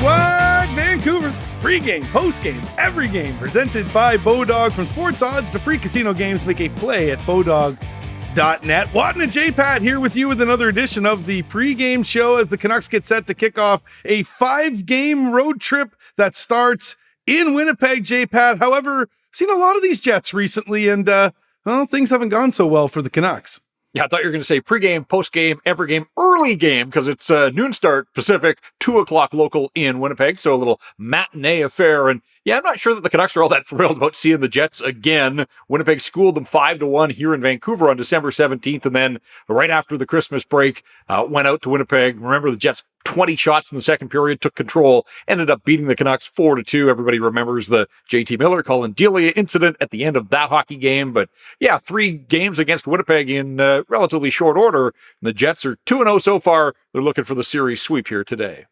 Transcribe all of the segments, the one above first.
What, Vancouver? Pre-game, post-game, every game presented by Bodog. From sports odds to free casino games, make a play at Bodog.net. Wadden and JPat here with you with another edition of the pre-game show as the Canucks get set to kick off a 5-game road trip that starts in Winnipeg, JPat. However, seen a lot of these Jets recently, and things haven't gone so well for the Canucks. Yeah, I thought you were going to say pregame, postgame, every game, early game, because it's noon start Pacific, 2 o'clock local in Winnipeg, so a little matinee affair. And yeah, I'm not sure that the Canucks are all that thrilled about seeing the Jets again. Winnipeg schooled them 5-1 here in Vancouver on December 17th, and then right after the Christmas break, went out to Winnipeg. Remember, the Jets 20 shots in the second period, took control, ended up beating the Canucks 4-2. Everybody remembers the JT Miller, Colin Delia incident at the end of that hockey game. But yeah, 3 games against Winnipeg in relatively short order. The Jets are 2-0 so far. They're looking for the series sweep here today.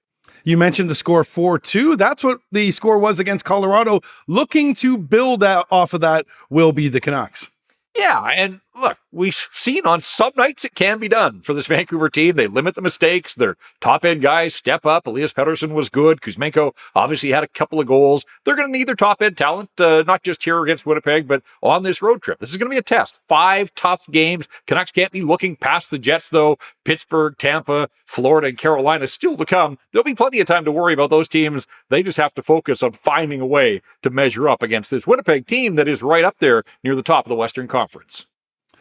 You mentioned the score 4-2. That's what the score was against Colorado. Looking to build out off of that will be the Canucks. Yeah, and look, we've seen on some nights it can be done for this Vancouver team. They limit the mistakes. Their top-end guys step up. Elias Pettersson was good. Kuzmenko obviously had a couple of goals. They're going to need their top-end talent, not just here against Winnipeg, but on this road trip. This is going to be a test. 5 tough games. Canucks can't be looking past the Jets, though. Pittsburgh, Tampa, Florida, and Carolina still to come. There'll be plenty of time to worry about those teams. They just have to focus on finding a way to measure up against this Winnipeg team that is right up there near the top of the Western Conference.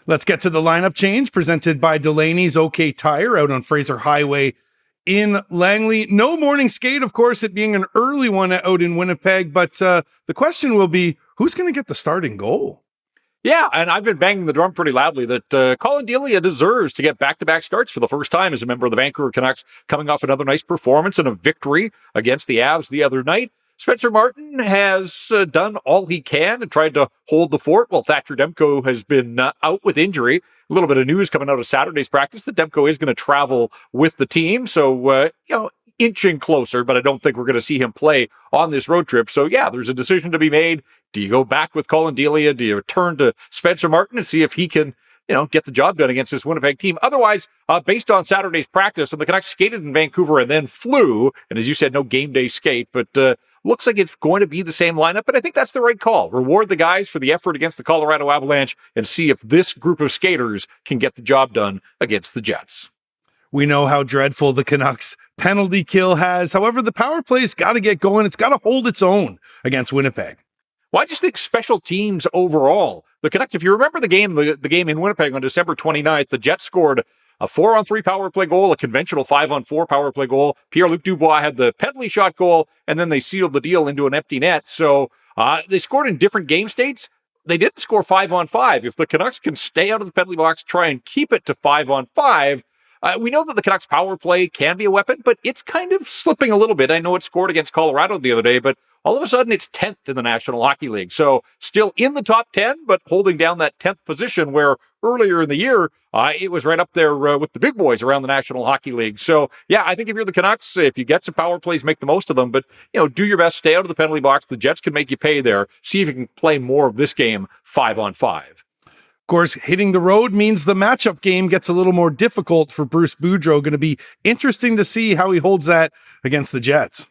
Let's get to the lineup change presented by Delaney's OK Tire out on Fraser Highway in Langley. No morning skate, of course, it being an early one out in Winnipeg. But the question will be, who's going to get the starting goal? Yeah, and I've been banging the drum pretty loudly that Colin Delia deserves to get back-to-back starts for the first time as a member of the Vancouver Canucks, coming off another nice performance and a victory against the Avs the other night. Spencer Martin has done all he can and tried to hold the fort. Well, Thatcher Demko has been out with injury. A little bit of news coming out of Saturday's practice that Demko is going to travel with the team. So, inching closer, but I don't think we're going to see him play on this road trip. So, yeah, there's a decision to be made. Do you go back with Colin Delia? Do you return to Spencer Martin and see if he can get the job done against this Winnipeg team? Otherwise, based on Saturday's practice, and the Canucks skated in Vancouver and then flew, and as you said, no game day skate, but looks like it's going to be the same lineup, but I think that's the right call. Reward the guys for the effort against the Colorado Avalanche and see if this group of skaters can get the job done against the Jets. We know how dreadful the Canucks penalty kill has. However, the power play's got to get going. It's got to hold its own against Winnipeg. Well, I just think special teams overall, the Canucks, if you remember the game in Winnipeg on December 29th, the Jets scored a 4-on-3 power play goal, a conventional 5-on-4 power play goal. Pierre-Luc Dubois had the penalty shot goal, and then they sealed the deal into an empty net. So they scored in different game states. They didn't score 5-on-5. If the Canucks can stay out of the penalty box, try and keep it to 5-on-5, we know that the Canucks power play can be a weapon, but it's kind of slipping a little bit. I know it scored against Colorado the other day, but all of a sudden it's 10th in the National Hockey League. So still in the top 10, but holding down that 10th position where earlier in the year, it was right up there with the big boys around the National Hockey League. So yeah, I think if you're the Canucks, if you get some power plays, make the most of them, but do your best, stay out of the penalty box. The Jets can make you pay there. See if you can play more of this game 5-on-5. Of course, hitting the road means the matchup game gets a little more difficult for Bruce Boudreau. Going to be interesting to see how he holds that against the Jets.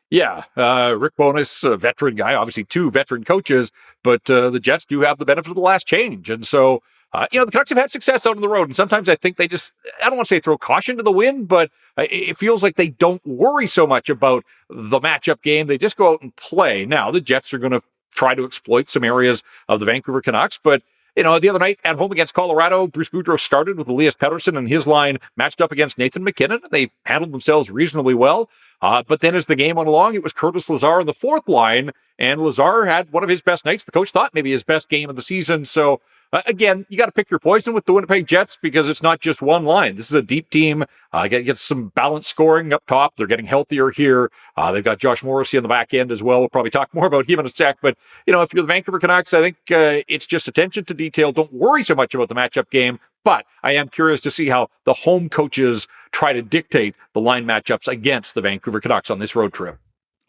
Yeah, Rick Bowness, a veteran guy, obviously 2 veteran coaches, but the Jets do have the benefit of the last change. And so, the Canucks have had success out on the road. And sometimes I think they just, I don't want to say throw caution to the wind, but it feels like they don't worry so much about the matchup game. They just go out and play. Now, the Jets are going to try to exploit some areas of the Vancouver Canucks, but the other night at home against Colorado, Bruce Boudreau started with Elias Pettersson and his line matched up against Nathan MacKinnon. They handled themselves reasonably well. But then as the game went along, it was Curtis Lazar in the 4th line, and Lazar had one of his best nights. The coach thought maybe his best game of the season. So again, you got to pick your poison with the Winnipeg Jets because it's not just one line. This is a deep team. Get some balanced scoring up top. They're getting healthier here. They've got Josh Morrissey on the back end as well. We'll probably talk more about him in a sec. But, if you're the Vancouver Canucks, I think it's just attention to detail. Don't worry so much about the matchup game. But I am curious to see how the home coaches try to dictate the line matchups against the Vancouver Canucks on this road trip.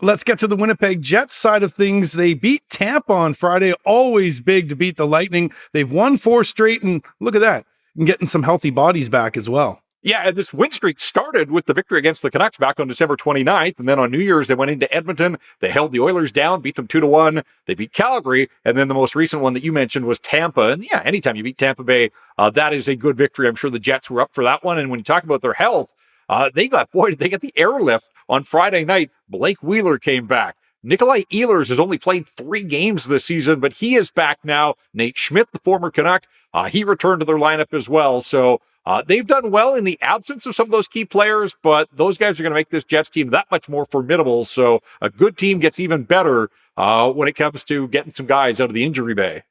Let's get to the Winnipeg Jets side of things. They beat Tampa on Friday. Always big to beat the Lightning. They've won 4 straight, and look at that. And getting some healthy bodies back as well. Yeah, and this win streak started with the victory against the Canucks back on December 29th, and then on New Year's, they went into Edmonton. They held the Oilers down, beat them 2-1. They beat Calgary, and then the most recent one that you mentioned was Tampa. And yeah, anytime you beat Tampa Bay, that is a good victory. I'm sure the Jets were up for that one. And when you talk about their health, they got the airlift on Friday night. Blake Wheeler came back. Nikolai Ehlers has only played 3 games this season, but he is back now. Nate Schmidt, the former Canuck, he returned to their lineup as well. So they've done well in the absence of some of those key players, but those guys are going to make this Jets team that much more formidable. So a good team gets even better when it comes to getting some guys out of the injury bay.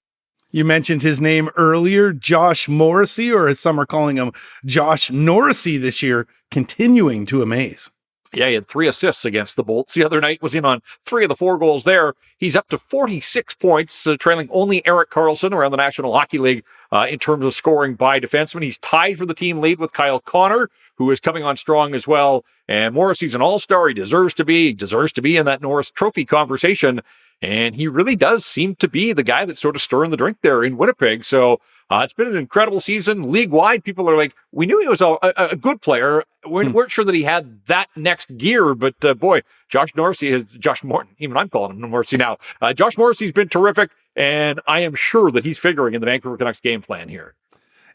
You mentioned his name earlier, Josh Morrissey, or as some are calling him, Josh Norrisy this year, continuing to amaze. Yeah, he had 3 assists against the Bolts the other night, was in on 3 of the 4 goals there. He's up to 46 points, trailing only Erik Karlsson around the National Hockey League in terms of scoring by defensemen. He's tied for the team lead with Kyle Connor, who is coming on strong as well. And Morrissey's an all-star. He deserves to be in that Norris Trophy conversation. And he really does seem to be the guy that's sort of stirring the drink there in Winnipeg. So it's been an incredible season. League-wide, people are like, we knew he was a good player. We weren't sure that he had that next gear, but boy, Josh Morrissey's been terrific, and I am sure that he's figuring in the Vancouver Canucks game plan here.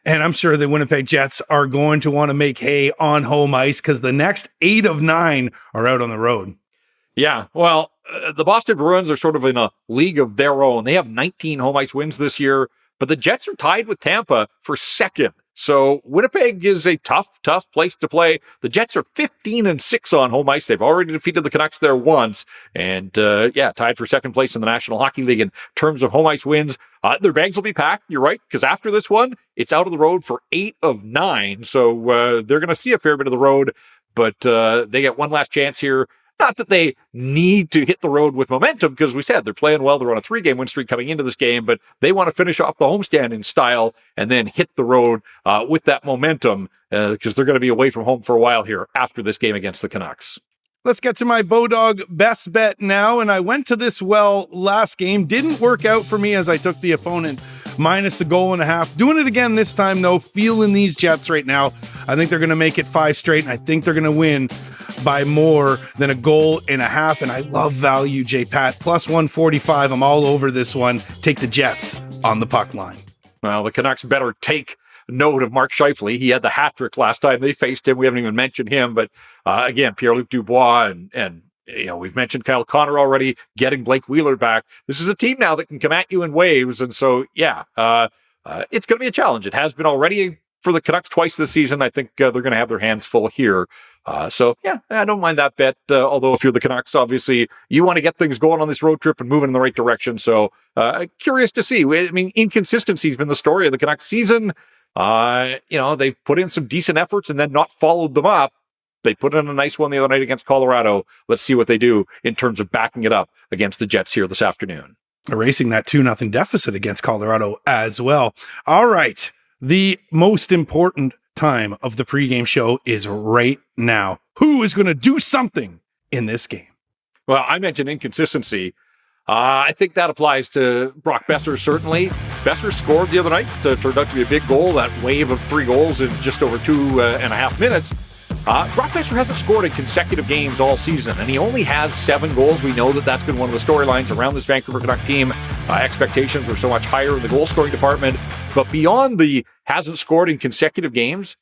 And I'm sure the Winnipeg Jets are going to want to make hay on home ice because the next 8 of 9 are out on the road. Yeah, well, the Boston Bruins are sort of in a league of their own. They have 19 home ice wins this year, but the Jets are tied with Tampa for second. So Winnipeg is a tough place to play. The Jets are 15-6 on home ice. They've already defeated the Canucks there once. And tied for second place in the National Hockey League in terms of home ice wins. Their bags will be packed. You're right. Because after this one, it's out of the road for 8 of 9. So they're going to see a fair bit of the road, but they get one last chance here. Not that they need to hit the road with momentum, because we said they're playing well. They're on a 3-game win streak coming into this game, but they want to finish off the homestand in style and then hit the road with that momentum because they're going to be away from home for a while here after this game against the Canucks. Let's get to my Bodog Best Bet now. And I went to this well last game. Didn't work out for me as I took the opponent minus a goal and a half. Doing it again this time, though. Feeling these Jets right now. I think they're going to make it 5 straight, and I think they're going to win by more than a goal and a half. And I love value, JPat. Plus 145. I'm all over this one. Take the Jets on the puck line. Well, the Canucks better take note of Mark Scheifele. He had the hat trick last time they faced him. We haven't even mentioned him, but again, Pierre-Luc Dubois and we've mentioned Kyle Connor already, getting Blake Wheeler back. This is a team now that can come at you in waves, and so it's going to be a challenge. It has been already for the Canucks twice this season. I think they're going to have their hands full here. I don't mind that bet. Although if you're the Canucks, obviously you want to get things going on this road trip and moving in the right direction. So curious to see. I mean, inconsistency has been the story of the Canucks season. They've put in some decent efforts and then not followed them up. They put in a nice one the other night against Colorado. Let's see what they do in terms of backing it up against the Jets here this afternoon. Erasing that 2-0 deficit against Colorado as well. All right. The most important time of the pregame show is right now. Who is going to do something in this game? Well, I mentioned inconsistency. I think that applies to Brock Boeser, certainly. Boeser scored the other night. Turned out to be a big goal, that wave of 3 goals in just over 2.5 minutes. Brock Boeser hasn't scored in consecutive games all season, and he only has 7 goals. We know that that's been one of the storylines around this Vancouver Canucks team. Expectations were so much higher in the goal-scoring department. But beyond the hasn't scored in consecutive games,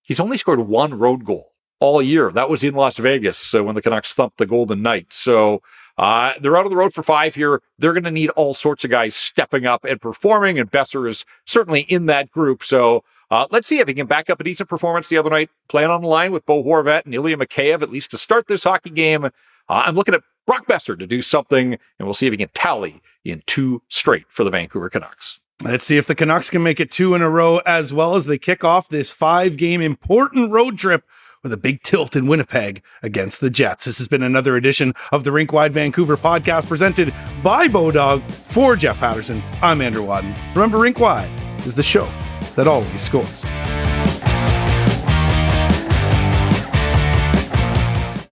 he's only scored 1 road goal all year. That was in Las Vegas when the Canucks thumped the Golden Knights. So they're out on the road for 5 here. They're going to need all sorts of guys stepping up and performing, and Boeser is certainly in that group. So let's see if he can back up a decent performance the other night, playing on the line with Bo Horvat and Ilya Mikheyev, at least to start this hockey game. I'm looking at Brock Boeser to do something, and we'll see if he can tally in 2 straight for the Vancouver Canucks. Let's see if the Canucks can make it 2 in a row as well as they kick off this 5-game important road trip with a big tilt in Winnipeg against the Jets. This has been another edition of the Rink Wide Vancouver podcast presented by Bodog. For Jeff Patterson, I'm Andrew Wadden. Remember, Rink Wide is the show that always scores.